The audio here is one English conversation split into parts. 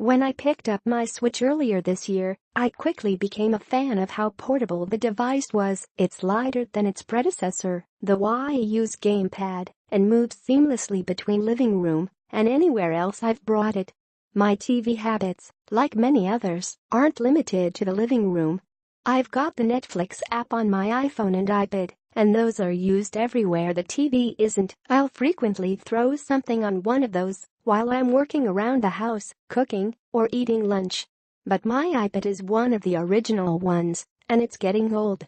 When I picked up my Switch earlier this year, I quickly became a fan of how portable the device was. It's lighter than its predecessor, the Wii's gamepad, and moves seamlessly between living room and anywhere else I've brought it. My TV habits, like many others, aren't limited to the living room. I've got the Netflix app on my iPhone and iPad, and those are used everywhere the TV isn't. I'll frequently throw something on one of those while I'm working around the house, cooking, or eating lunch. But my iPad is one of the original ones, and it's getting old.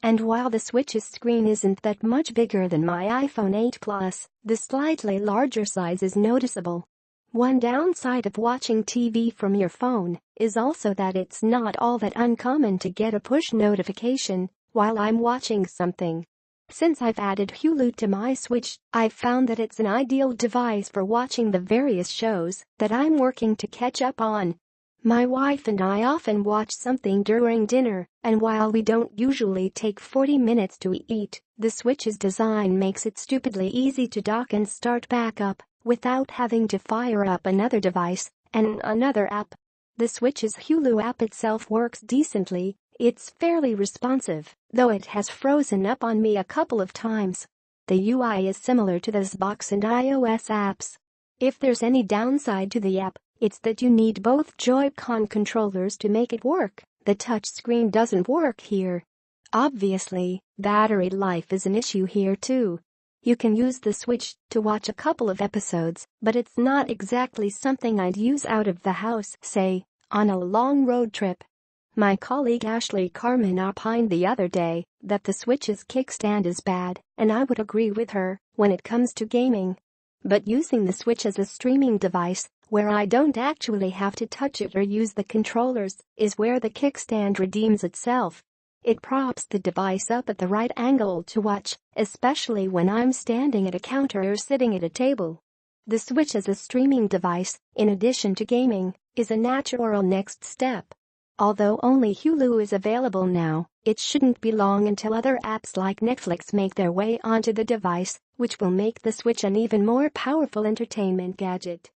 And while the Switch's screen isn't that much bigger than my iPhone 8 Plus, the slightly larger size is noticeable. One downside of watching TV from your phone is also that it's not all that uncommon to get a push notification while I'm watching something. Since I've added Hulu to my Switch, I've found that it's an ideal device for watching the various shows that I'm working to catch up on. My wife and I often watch something during dinner, and while we don't usually take 40 minutes to eat, the Switch's design makes it stupidly easy to dock and start back up without having to fire up another device and another app. The Switch's Hulu app itself works decently. It's fairly responsive, though it has frozen up on me a couple of times. The UI is similar to the Xbox and iOS apps. If there's any downside to the app, it's that you need both Joy-Con controllers to make it work. The touchscreen doesn't work here. Obviously, battery life is an issue here too. You can use the Switch to watch a couple of episodes, but it's not exactly something I'd use out of the house, say, on a long road trip. My colleague Ashley Carmen opined the other day that the Switch's kickstand is bad, and I would agree with her when it comes to gaming. But using the Switch as a streaming device, where I don't actually have to touch it or use the controllers, is where the kickstand redeems itself. It props the device up at the right angle to watch, especially when I'm standing at a counter or sitting at a table. The Switch as a streaming device, in addition to gaming, is a natural next step. Although only Hulu is available now, it shouldn't be long until other apps like Netflix make their way onto the device, which will make the Switch an even more powerful entertainment gadget.